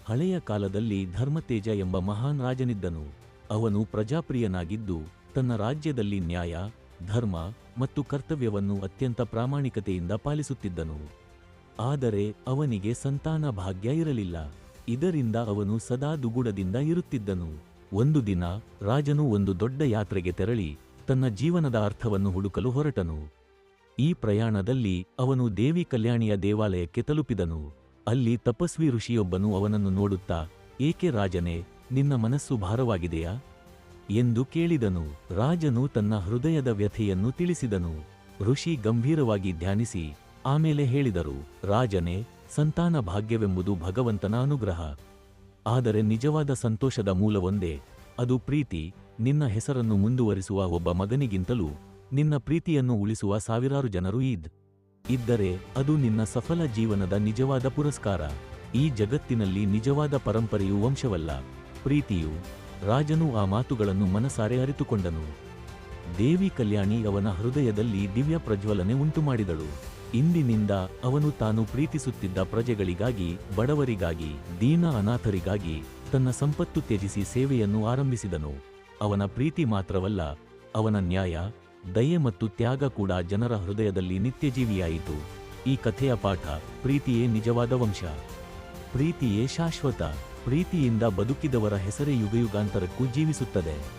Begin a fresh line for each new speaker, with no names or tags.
ಹಳೆಯ ಕಾಲದಲ್ಲಿ ಧರ್ಮತೇಜ ಎಂಬ ಮಹಾನ್ ರಾಜನಿದ್ದನು. ಅವನು ಪ್ರಜಾಪ್ರಿಯನಾಗಿದ್ದು ತನ್ನ ರಾಜ್ಯದಲ್ಲಿ ನ್ಯಾಯ, ಧರ್ಮ ಮತ್ತು ಕರ್ತವ್ಯವನ್ನು ಅತ್ಯಂತ ಪ್ರಾಮಾಣಿಕತೆಯಿಂದ ಪಾಲಿಸುತ್ತಿದ್ದನು. ಆದರೆ ಅವನಿಗೆ ಸಂತಾನ ಭಾಗ್ಯ ಇರಲಿಲ್ಲ. ಇದರಿಂದ ಅವನು ಸದಾ ದುಗುಡದಿಂದ ಇರುತ್ತಿದ್ದನು. ಒಂದು ದಿನ ರಾಜನು ಒಂದು ದೊಡ್ಡ ಯಾತ್ರೆಗೆ ತೆರಳಿ ತನ್ನ ಜೀವನದ ಅರ್ಥವನ್ನು ಹುಡುಕಲು ಹೊರಟನು. ಈ ಪ್ರಯಾಣದಲ್ಲಿ ಅವನು ದೇವಿ ಕಲ್ಯಾಣಿಯ ದೇವಾಲಯಕ್ಕೆ ತಲುಪಿದನು. ಅಲ್ಲಿ ತಪಸ್ವಿ ಋಷಿಯೊಬ್ಬನು ಅವನನ್ನು ನೋಡುತ್ತಾ, ಏಕೆ ರಾಜನೇ, ನಿನ್ನ ಮನಸ್ಸು ಭಾರವಾಗಿದೆಯಾ ಎಂದು ಕೇಳಿದನು. ರಾಜನು ತನ್ನ ಹೃದಯದ ವ್ಯಥೆಯನ್ನು ತಿಳಿಸಿದನು. ಋಷಿ ಗಂಭೀರವಾಗಿ ಧ್ಯಾನಿಸಿ ಆಮೇಲೆ ಹೇಳಿದರು, ರಾಜನೇ, ಸಂತಾನ ಭಾಗ್ಯವೆಂಬುದು ಭಗವಂತನ ಅನುಗ್ರಹ. ಆದರೆ ನಿಜವಾದ ಸಂತೋಷದ ಮೂಲವೊಂದೇ, ಅದು ಪ್ರೀತಿ. ನಿನ್ನ ಹೆಸರನ್ನು ಮುಂದುವರಿಸುವ ಒಬ್ಬ ಮಗನಿಗಿಂತಲೂ ನಿನ್ನ ಪ್ರೀತಿಯನ್ನು ಉಳಿಸುವ ಸಾವಿರಾರು ಜನರು ಇದ್ದರೆ ಅದು ನಿನ್ನ ಸಫಲ ಜೀವನದ ನಿಜವಾದ ಪುರಸ್ಕಾರ. ಈ ಜಗತ್ತಿನಲ್ಲಿ ನಿಜವಾದ ಪರಂಪರೆಯು ವಂಶವಲ್ಲ, ಪ್ರೀತಿಯು. ರಾಜನು ಆ ಮಾತುಗಳನ್ನು ಮನಸಾರೆ ಅರಿತುಕೊಂಡನು. ದೇವಿ ಕಲ್ಯಾಣಿ ಅವನ ಹೃದಯದಲ್ಲಿ ದಿವ್ಯ ಪ್ರಜ್ವಲನೆ ಉಂಟುಮಾಡಿದಳು. ಇಂದಿನಿಂದ ಅವನು ತಾನು ಪ್ರೀತಿಸುತ್ತಿದ್ದ ಪ್ರಜೆಗಳಿಗಾಗಿ, ಬಡವರಿಗಾಗಿ, ದೀನ ಅನಾಥರಿಗಾಗಿ ತನ್ನ ಸಂಪತ್ತು ತ್ಯಜಿಸಿ ಸೇವೆಯನ್ನು ಆರಂಭಿಸಿದನು. ಅವನ ಪ್ರೀತಿ ಮಾತ್ರವಲ್ಲ, ಅವನ ನ್ಯಾಯ, ದಯೆ ಮತ್ತು ತ್ಯಾಗ ಕೂಡ ಜನರ ಹೃದಯದಲ್ಲಿ ನಿತ್ಯಜೀವಿಯಾಯಿತು. ಈ ಕಥೆಯ ಪಾಠ, ಪ್ರೀತಿಯೇ ನಿಜವಾದ ವಂಶ, ಪ್ರೀತಿಯೇ ಶಾಶ್ವತ. ಪ್ರೀತಿಯಿಂದ ಬದುಕಿದವರ ಹೆಸರೇ ಯುಗಯುಗಾಂತರಕ್ಕೂ ಜೀವಿಸುತ್ತದೆ.